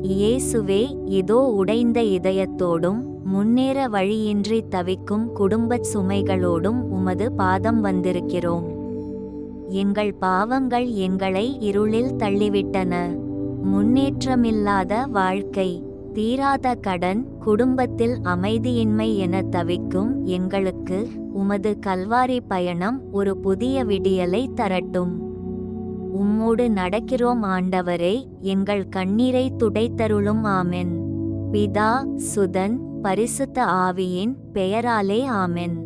இயேசுவே, இதோ உடைந்த இதயத்தோடும் முன்னேற வழியின்றி தவிக்கும் குடும்பச் சுமைகளோடும் உமது பாதம் வந்திருக்கிறோம். எங்கள் பாவங்கள் எங்களை இருளில் தள்ளிவிட்டன. முன்னேற்றமில்லாத வாழ்க்கை, தீராத கடன், குடும்பத்தில் அமைதியின்மை என தவிக்கும் எங்களுக்கு உமது கல்வாரி பயணம் ஒரு புதிய விடியலை தரட்டும். உம்மோடு நடக்கிறோம் ஆண்டவரே, எங்கள் கண்ணீரை துடைத்தருளும். ஆமென். பிதா, சுதன், பரிசுத்த ஆவியின் பெயராலே ஆமென்.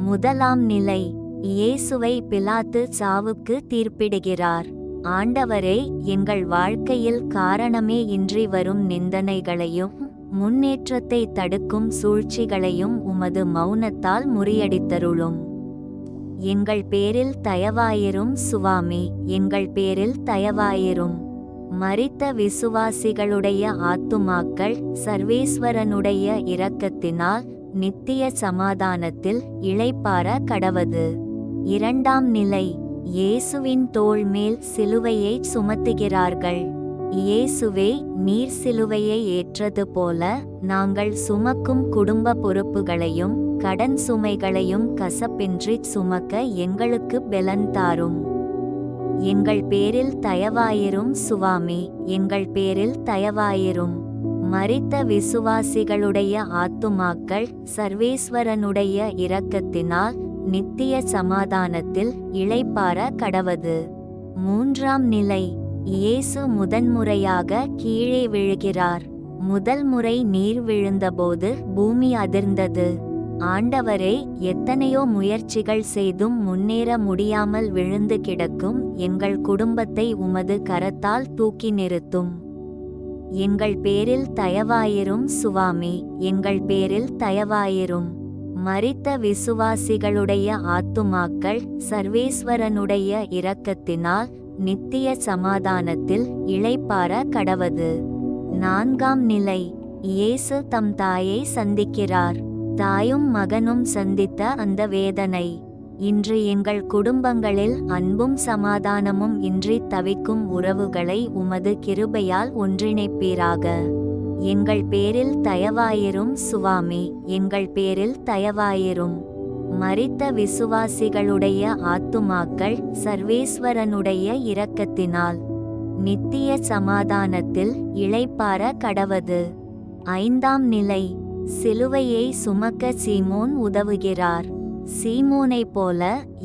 முதலாம் நிலை. இயேசுவை பிலாத்து சாவுக்கு தீர்ப்பிடுகிறார். ஆண்டவரே, எங்கள் வாழ்க்கையில் காரணமே இன்றி வரும் நிந்தனைகளையும் முன்னேற்றத்தை தடுக்கும் சூழ்ச்சிகளையும் உமது மௌனத்தால் முறியடித்தருளும். எங்கள் பேரில் தயவாயிரும் சுவாமி, எங்கள் பேரில் தயவாயிரும். மரித்த விசுவாசிகளுடைய ஆத்துமாக்கள் சர்வேஸ்வரனுடைய இரக்கத்தினால் நித்திய சமாதானத்தில் இளைப்பாற கடவது. இரண்டாம் நிலை. இயேசுவின் தோள் மேல் சிலுவையை சுமத்துகிறார்கள். இயேசுவே, நீர் சிலுவையை ஏற்றது போல நாங்கள் சுமக்கும் குடும்ப பொறுப்புகளையும் கடன் சுமைகளையும் கசப்பின்றி சுமக்க எங்களுக்கு பெலன் தாரும். எங்கள் பேரில் தயவாயிரும் சுவாமி, எங்கள் பேரில் தயவாயிரும். மரித்த விசுவாசிகளுடைய ஆத்துமாக்கள் சர்வேஸ்வரனுடைய இரக்கத்தினால் நித்திய சமாதானத்தில் இளைப்பாற கடவது. மூன்றாம் நிலை. இயேசு முதன்முறையாக கீழே விழுகிறார். முதல் முறை நீர் விழுந்தபோது பூமி அதிர்ந்தது. ஆண்டவரே, எத்தனையோ முயற்சிகள் செய்தும் முன்னேற முடியாமல் விழுந்து கிடக்கும் எங்கள் குடும்பத்தை உமது கரத்தால் தூக்கி நிறுத்தும். எங்கள் பேரில் தயவாயிரும் சுவாமி, எங்கள் பேரில் தயவாயிரும். மரித்த விசுவாசிகளுடைய ஆத்துமாக்கள் சர்வேஸ்வரனுடைய இரக்கத்தினால் நித்திய சமாதானத்தில் இளைப்பாற கடவது. நான்காம் நிலை. இயேசு தம் தாயை சந்திக்கிறார். தாயும் மகனும் சந்தித்த அந்த வேதனை. இன்று எங்கள் குடும்பங்களில் அன்பும் சமாதானமும் இன்றி தவிக்கும் உறவுகளை உமது கிருபையால் ஒன்றிணைப்பீராக. எங்கள் பேரில் தயவாயிரும் சுவாமி, எங்கள் பேரில் தயவாயிரும். மரித்த விசுவாசிகளுடைய ஆத்துமாக்கள் சர்வேஸ்வரனுடைய இரக்கத்தினால் நித்திய சமாதானத்தில் இளைப்பாற கடவது. ஐந்தாம் நிலை. சிலுவையை சுமக்க சீமோன் உதவுகிறார். சீமோனைப் போல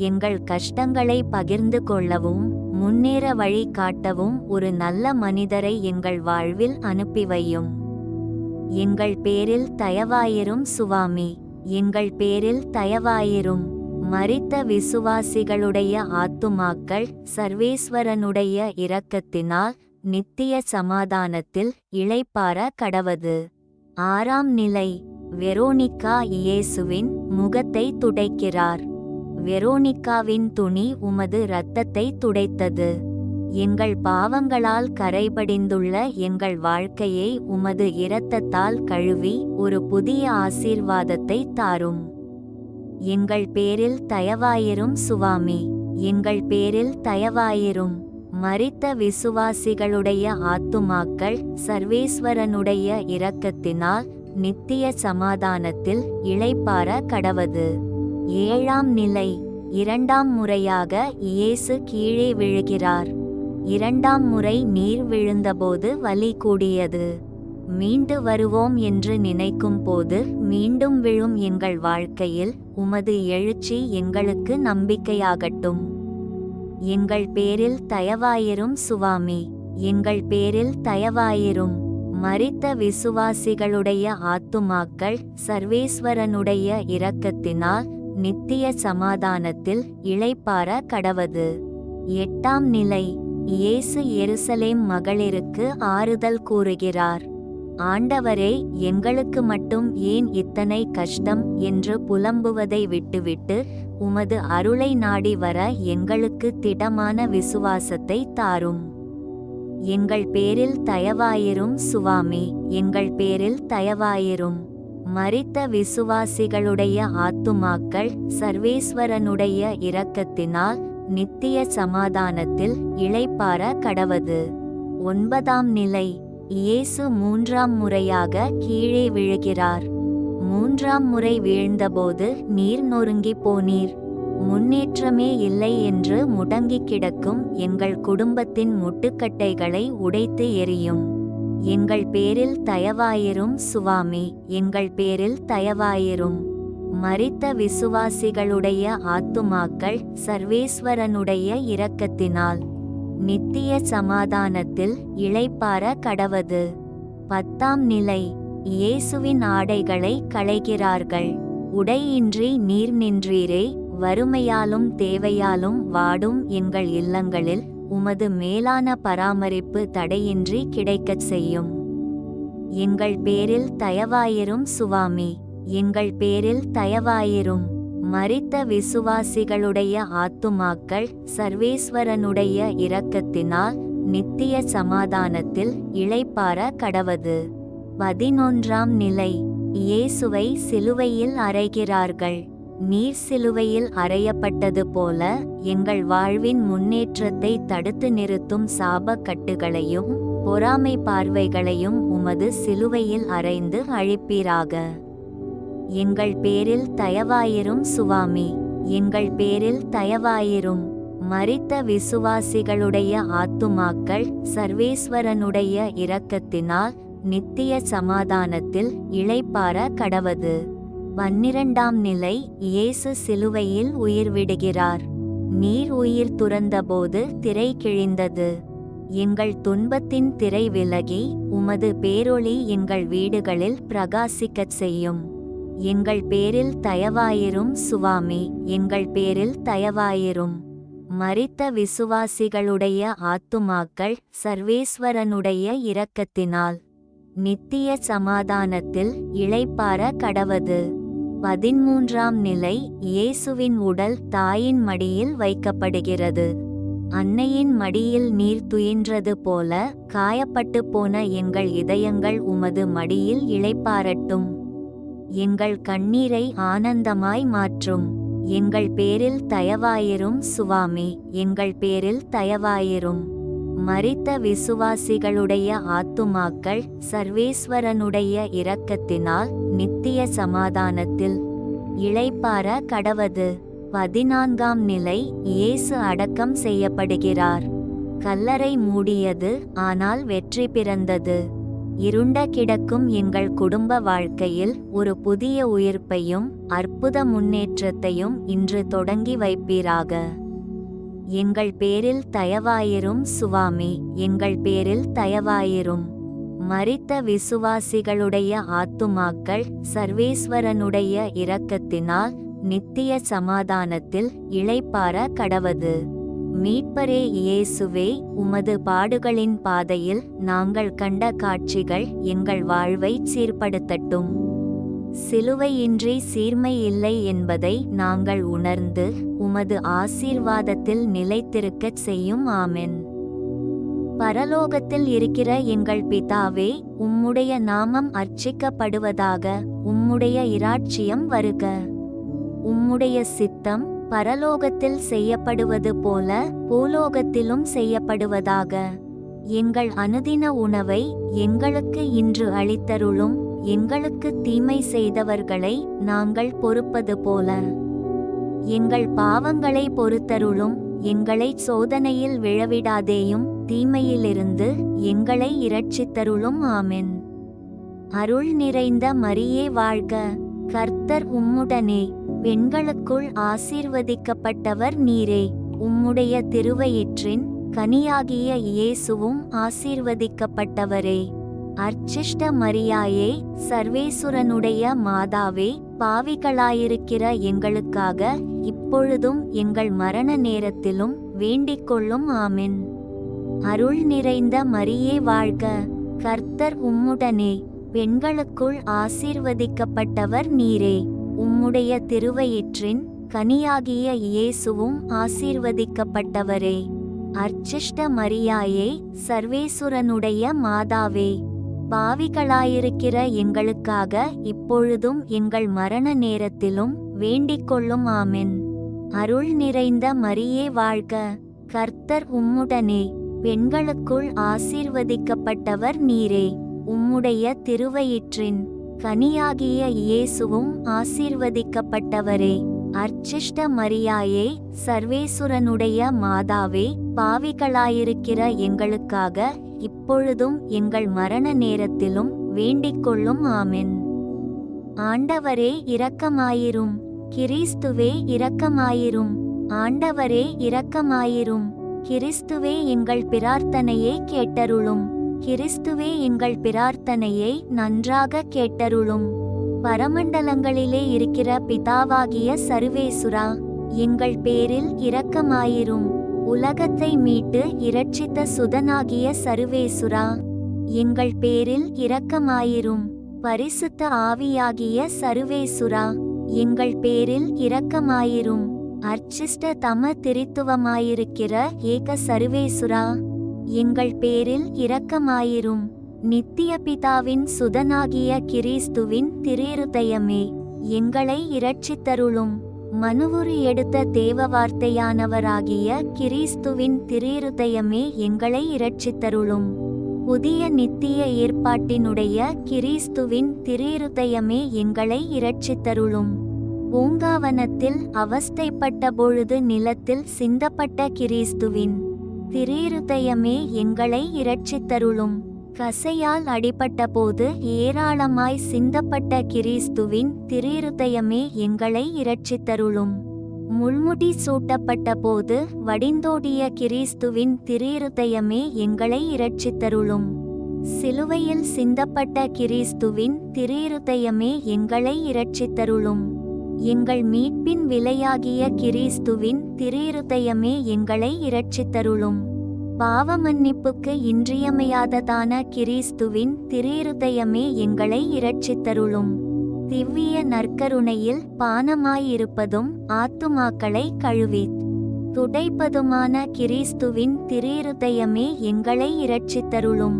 எங்கள் கஷ்டங்களை பகிர்ந்து கொள்ளவும் முன்னேற வழி காட்டவும் ஒரு நல்ல மனிதரை எங்கள் வாழ்வில் அனுப்பிவையும். எங்கள் பேரில் தயவாயிரும் சுவாமி, எங்கள் பேரில் தயவாயிரும். மரித்த விசுவாசிகளுடைய ஆத்துமாக்கள் சர்வேஸ்வரனுடைய இரக்கத்தினால் நித்திய சமாதானத்தில் இளைப்பாற கடவது. ஆறாம் நிலை. வெரோனிக்கா இயேசுவின் முகத்தை துடைக்கிறார். வெரோனிக்காவின் துணி உமது இரத்தத்தை துடைத்தது. எங்கள் பாவங்களால் கரைபடிந்துள்ள எங்கள் வாழ்க்கையை உமது இரத்தத்தால் கழுவி ஒரு புதிய ஆசீர்வாதத்தை தாரும். எங்கள் பேரில் தயவாயிரும் சுவாமி, எங்கள் பேரில் தயவாயிரும். மரித்த விசுவாசிகளுடைய ஆத்துமாக்கள் சர்வேஸ்வரனுடைய இரக்கத்தினால் நித்திய சமாதானத்தில் இளைப்பாற கடவது. ஏழாம் நிலை. இரண்டாம் முறையாக இயேசு கீழே விழுகிறார். இரண்டாம் முறை நீர் விழுந்தபோது வலி கூடியது. மீண்டு வருவோம் என்று நினைக்கும் போது மீண்டும் விழும் எங்கள் வாழ்க்கையில் உமது எழுச்சி எங்களுக்கு நம்பிக்கையாகட்டும். எங்கள் பேரில் தயவாயிரும் சுவாமி, எங்கள் பேரில் தயவாயிரும். மரித்த விசுவாசிகளுடைய ஆத்துமாக்கள் சர்வேஸ்வரனுடைய இரக்கத்தினால் நித்திய சமாதானத்தில் இளைப்பாற கடவது. எட்டாம் நிலை. இயேசு எருசலேம் மகளிருக்கு ஆறுதல் கூறுகிறார். ஆண்டவரே, எங்களுக்கு மட்டும் ஏன் இத்தனை கஷ்டம் என்று புலம்புவதை விட்டுவிட்டு உமது அருளை நாடி வர எங்களுக்கு திடமான விசுவாசத்தை தாரும். எங்கள் பேரில் தயவாயிரும் சுவாமி, எங்கள் பேரில் தயவாயிரும். மரித்த விசுவாசிகளுடைய ஆத்துமாக்கள் சர்வேஸ்வரனுடைய இரக்கத்தினால் நித்திய சமாதானத்தில் இளைப்பாற கடவது. ஒன்பதாம் நிலை. இயேசு 3ஆம் முறையாக கீழே விழுகிறார். 3ஆம் முறை வீழ்ந்தபோது நீர் நொறுங்கிப் போனீர். முன்னேற்றமே இல்லை என்று முடங்கிக் கிடக்கும் எங்கள் குடும்பத்தின் முட்டுக்கட்டைகளை உடைத்து எறியும். எங்கள் பேரில் தயவாயிரும் சுவாமி, எங்கள் பேரில் தயவாயிரும். மரித்த விசுவாசிகளுடைய ஆத்துமாக்கள் சர்வேஸ்வரனுடைய இரக்கத்தினால் நித்திய சமாதானத்தில் இளைப்பாற கடவது. 10ஆம் நிலை. இயேசுவின் ஆடைகளை களைகிறார்கள். உடையின்றி நீர் நின்றீரே, வறுமையாலும் தேவையாலும் வாடும் எங்கள் இல்லங்களில் உமது மேலான பராமரிப்பு தடையின்றி கிடைக்கச் செய்யும். எங்கள் பேரில் தயவாயிரும் சுவாமி, எங்கள் பேரில் தயவாயிரும். மரித்த விசுவாசிகளுடைய ஆத்துமாக்கள் சர்வேஸ்வரனுடைய இரக்கத்தினால் நித்திய சமாதானத்தில் இளைப்பாற கடவது. 11ஆம் நிலை. இயேசுவை சிலுவையில் அறைகிறார்கள். நீர் சிலுவையில் அறையப்பட்டது போல எங்கள் வாழ்வின் முன்னேற்றத்தை தடுத்து நிறுத்தும் சாப கட்டுகளையும் பொறாமை பார்வைகளையும் உமது சிலுவையில் அறைந்து அழிப்பீராக. எங்கள் பேரில் தயவாயிரும் சுவாமி, எங்கள் பேரில் தயவாயிரும். மரித்த விசுவாசிகளுடைய ஆத்துமாக்கள் சர்வேஸ்வரனுடைய இரக்கத்தினால் நித்திய சமாதானத்தில் இளைப்பாற கடவது. 12ஆம் நிலை. இயேசு சிலுவையில் உயிர் விடுகிறார். நீர் உயிர் துறந்தபோது திரை கிழிந்தது. எங்கள் துன்பத்தின் திரை விலகி உமது பேரொளி எங்கள் வீடுகளில் பிரகாசிக்கச் செய்யும். எங்கள் பேரில் தயவாயிரும் சுவாமி, எங்கள் பேரில் தயவாயிரும். மரித்த விசுவாசிகளுடைய ஆத்துமாக்கள் சர்வேஸ்வரனுடைய இரக்கத்தினால் நித்திய சமாதானத்தில் இளைப்பாற கடவது. 13ஆம் நிலை. இயேசுவின் உடல் தாயின் மடியில் வைக்கப்படுகிறது. அன்னையின் மடியில் நீர் துயின்றது போல காயப்பட்டு போன எங்கள் இதயங்கள் உமது மடியில் இளைப்பாறட்டும். எங்கள் கண்ணீரை ஆனந்தமாய் மாற்றும். எங்கள் பேரில் தயவாயிரும் சுவாமி, எங்கள் பேரில் தயவாயிரும். மரித்த விசுவாசிகளுடைய ஆத்துமாக்கள் சர்வேஸ்வரனுடைய இரக்கத்தினால் நித்திய சமாதானத்தில் இளைப்பாற கடவது. 14ஆம் நிலை. இயேசு அடக்கம் செய்யப்படுகிறார். கல்லறை மூடியது, ஆனால் வெற்றி பிறந்தது. இருண்ட கிடக்கும் எங்கள் குடும்ப வாழ்க்கையில் ஒரு புதிய உயிர்ப்பையும் அற்புத முன்னேற்றத்தையும் இன்று தொடங்கி வைப்பீராக. எங்கள் பேரில் தயவாயிரும் சுவாமி, எங்கள் பேரில் தயவாயிரும். மரித்த விசுவாசிகளுடைய ஆத்துமாக்கள் சர்வேஸ்வரனுடைய இரக்கத்தினால் நித்திய சமாதானத்தில் இளைப்பாற கடவது. மீட்பரே இயேசுவே, உமது பாடுகளின் பாதையில் நாங்கள் கண்ட காட்சிகள் எங்கள் வாழ்வை சீர்படுத்தட்டும். சிலுவையின்றி சீர்மை இல்லை என்பதை நாங்கள் உணர்ந்து உமது ஆசீர்வாதத்தில் நிலைத்திருக்கச் செய்யும். ஆமென். பரலோகத்தில் இருக்கிற எங்கள் பிதாவே, உம்முடைய நாமம் அர்ச்சிக்கப்படுவதாக. உம்முடைய இராட்சியம் வருக. உம்முடைய சித்தம் பரலோகத்தில் செய்யப்படுவது போல பூலோகத்திலும் செய்யப்படுவதாக. எங்கள் அனுதின உணவை எங்களுக்கு இன்று அளித்தருளும். எங்களுக்கு தீமை செய்தவர்களை நாங்கள் பொறுப்பது போல எங்கள் பாவங்களை பொறுத்தருளும். எங்களை சோதனையில் விழவிடாதேயும், தீமையிலிருந்து எங்களை இரட்சித்தருளும். ஆமென். அருள் நிறைந்த மரியே வாழ்க. கர்த்தர் உம்முடனே, பெண்களுக்குள் ஆசீர்வதிக்கப்பட்டவர் நீரே. உம்முடைய திருவயிற்றின் கனியாகிய இயேசுவும் ஆசீர்வதிக்கப்பட்டவரே. அர்ச்சிஷ்ட மரியாயே, சர்வேசுரனுடைய மாதாவே, பாவிகளாயிருக்கிற எங்களுக்காக இப்பொழுதும் எங்கள் மரண நேரத்திலும் வேண்டிக்கொள்ளும். ஆமென். அருள் நிறைந்த மரியே வாழ்க. கர்த்தர் உம்முடனே, பெண்களுக்குள் ஆசீர்வதிக்கப்பட்டவர் நீரே. உம்முடைய திருவயிற்றின் கனியாகிய இயேசுவும் ஆசீர்வதிக்கப்பட்டவரே. அர்ச்சிஷ்ட மரியாயே, சர்வேசுரனுடைய மாதாவே, பாவிகளாயிருக்கிற எங்களுக்காக இப்பொழுதும் எங்கள் மரண நேரத்திலும் வேண்டிக்கொள்ளும். ஆமென். அருள் நிறைந்த மரியே வாழ்க. கர்த்தர் உம்முடனே, பெண்களுக்குள் ஆசீர்வதிக்கப்பட்டவர் நீரே. உம்முடைய திருவயிற்றின் கனியாகிய இயேசுவும் ஆசீர்வதிக்கப்பட்டவரே. அர்ச்சிஷ்ட மரியாயே, சர்வேசுரனுடைய மாதாவே, பாவிகளாயிருக்கிற எங்களுக்காக இப்பொழுதும் எங்கள் மரண நேரத்திலும் வேண்டிக்கொள்ளும். ஆமென். ஆண்டவரே இரக்கமாயிரும். கிறிஸ்துவே இரக்கமாயிரும். ஆண்டவரே இரக்கமாயிரும். கிறிஸ்துவே எங்கள் பிரார்த்தனையை கேட்டருளும். கிறிஸ்துவே எங்கள் பிரார்த்தனையை நன்றாக கேட்டருளும். பரமண்டலங்களிலே இருக்கிற பிதாவாகிய சர்வேசுரா, எங்கள் பேரில் இரக்கமாயிரும். உலகத்தை மீட்டு இரட்சித்த சுதனாகிய சர்வேசுரா, எங்கள் பேரில் இரக்கமாயிரும். பரிசுத்த ஆவியாகிய சர்வேசுரா, எங்கள் பேரில் இரக்கமாயிரும். அர்ச்சிஷ்ட தம திரித்துவமாயிருக்கிற ஏக சர்வேசுரா, எங்கள் பேரில் இரக்கமாயிரும். நித்திய பிதாவின் சுதனாகிய கிறிஸ்துவின் திரிருதயமே, எங்களை இரட்சித்தருளும். மனுவுரு எடுத்த தேவ வார்த்தையானவராகிய கிறிஸ்துவின் திரிருதயமே, எங்களை இரட்சித்தருளும். புதிய நித்திய ஏற்பாட்டினுடைய கிறிஸ்துவின் திரிருதயமே, எங்களை இரட்சித்தருளும். பூங்காவனத்தில் அவஸ்தைப்பட்ட பொழுது நிலத்தில் சிந்தப்பட்ட கிறிஸ்துவின் திரிருதயமே, எங்களை இரட்சித்தருளும். கசையால் அடிபட்ட போது ஏராளமாய் சிந்தப்பட்ட கிறிஸ்துவின் திரிருதயமே, எங்களை இரட்சித்தருளும். முள்முடி சூட்டப்பட்ட போது வடிந்தோடிய கிறிஸ்துவின் திரிருதயமே, எங்களை இரட்சித்தருளும். சிலுவையில் சிந்தப்பட்ட கிறிஸ்துவின் திரிருதயமே, எங்களை இரட்சித்தருளும். எங்கள் மீட்பின் விலையாகிய கிறிஸ்துவின் திரிருதயமே, எங்களை இரட்சித்தருளும். பாவமன்னிப்புக்கு இன்றியமையாததான கிறிஸ்துவின் திரிருதயமே, எங்களை இரட்சித்தருளும். திவ்விய நற்கருணையில் பானமாயிருப்பதும் ஆத்துமாக்களை கழுவித் துடைப்பதுமான கிறிஸ்துவின் திரிருதயமே, எங்களை இரட்சித்தருளும்.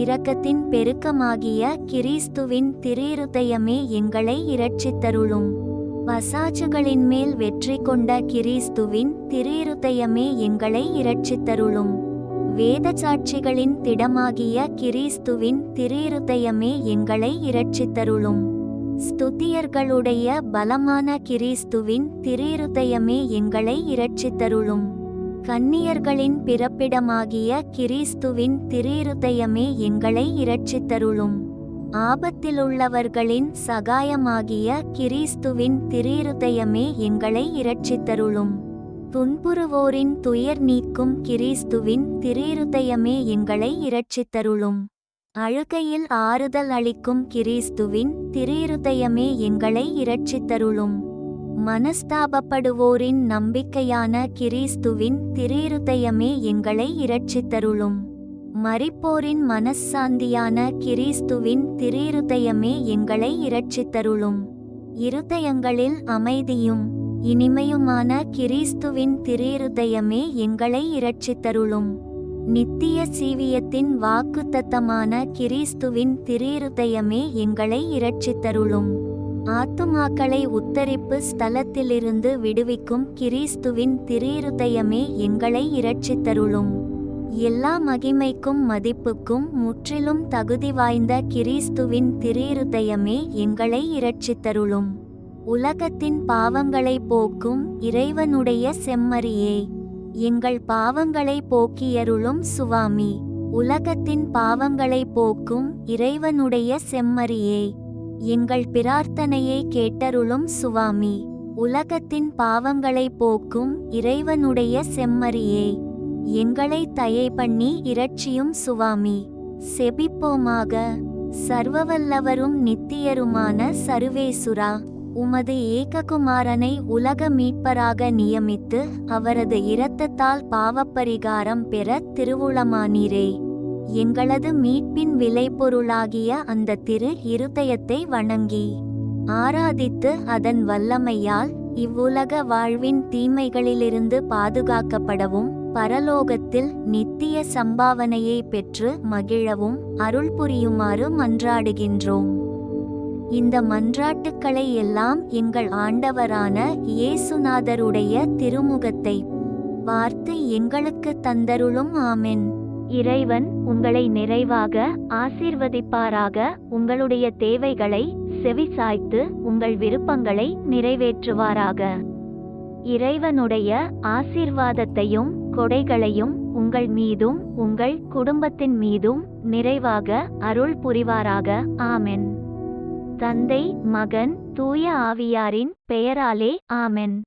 இரக்கத்தின் பெருக்கமாகிய கிறிஸ்துவின் திரிருதயமே, எங்களை இரட்சித்தருளும். பசாசுகளின் மேல் வெற்றி கொண்ட கிறிஸ்துவின் திரிருதயமே, எங்களை இரட்சித்தருளும். வேதசாட்சிகளின் திடமாகிய கிறிஸ்துவின் திரிருதயமே, எங்களை இரட்சித்தருளும். ஸ்துதியர்களுடைய பலமான கிறிஸ்துவின் திரிருதயமே, எங்களை இரட்சித்தருளும். கன்னியர்களின் பிறப்பிடமாகிய கிறிஸ்துவின் திரிருதயமே, எங்களை இரட்சித்தருளும். ஆபத்திலுள்ளவர்களின் சகாயமாகிய கிறிஸ்துவின் திரிருதயமே, எங்களை இரட்சித்தருளும். துன்புறுவோரின் துயர் நீக்கும் கிறிஸ்துவின் திரிருதயமே, எங்களை இரட்சித்தருளும். அழுகையில் ஆறுதல் அளிக்கும் கிறிஸ்துவின் திரிருதயமே, எங்களை இரட்சித்தருளும். மனஸ்தாபப்படுவோரின் நம்பிக்கையான கிறிஸ்துவின் திரிருதயமே, எங்களை இரட்சித்தருளும். மரிப்போரின் மனச்சாந்தியான கிறிஸ்துவின் திரிருதயமே, எங்களை இரட்சித்தருளும். இருதயங்களில் அமைதியும் இனிமையுமான கிறிஸ்துவின் திரிருதயமே, எங்களை இரட்சித்தருளும். நித்திய சீவியத்தின் வாக்குத்தத்தமான கிறிஸ்துவின் திரிருதயமே, எங்களை இரட்சித்தருளும். ஆத்துமாக்களை உத்தரிப்பு ஸ்தலத்திலிருந்து விடுவிக்கும் கிறிஸ்துவின் திரிருதயமே, எங்களை இரட்சித்தருளும். எல்லா மகிமைக்கும் மதிப்புக்கும் முற்றிலும் தகுதி வாய்ந்த கிறிஸ்துவின் திரிருதயமே, எங்களை இரட்சித்தருளும். உலகத்தின் பாவங்களை போக்கும் இறைவனுடைய செம்மறியே, எங்கள் பாவங்களை போக்கியருளும் சுவாமி. உலகத்தின் பாவங்களை போக்கும் இறைவனுடைய செம்மறியே, எங்கள் பிரார்த்தனையை கேட்டருளும் சுவாமி. உலகத்தின் பாவங்களை போக்கும் இறைவனுடைய செம்மறியே, எங்களை தயை பண்ணி இரட்சியும் சுவாமி. செபிப்போமாக. சர்வவல்லவரும் நித்தியருமான சர்வேசுரா, உமது ஏககுமாரனை உலக மீட்பராக நியமித்து அவரது இரத்தத்தால் பாவப்பரிகாரம் பெற திருவுளமானீரே. எங்களது மீட்பின் விளைபொருளாகிய அந்த திரு இருதயத்தை வணங்கி ஆராதித்து அதன் வல்லமையால் இவ்வுலக வாழ்வின் தீமைகளிலிருந்து பாதுகாக்கப்படவும் பரலோகத்தில் நித்திய சம்பாவனையை பெற்று மகிழவும் அருள் புரியுமாறு மன்றாடுகின்றோம். இந்த மன்றாட்டுக்களை எல்லாம் எங்கள் ஆண்டவரான இயேசுநாதருடைய திருமுகத்தை வார்த்தை எங்களுக்கு தந்தருளும். ஆமென். இறைவன் உங்களை நிறைவாக ஆசீர்வதிப்பாராக. உங்களுடைய தேவைகளை செவிசாய்த்து உங்கள் விருப்பங்களை நிறைவேற்றுவாராக. இறைவனுடைய ஆசீர்வாதத்தையும் கொடைகளையும் உங்கள் மீதும் உங்கள் குடும்பத்தின் மீதும் நிறைவாக அருள் புரிவாராக. ஆமென். தந்தை, மகன், தூய ஆவியாரின் பெயராலே ஆமென்.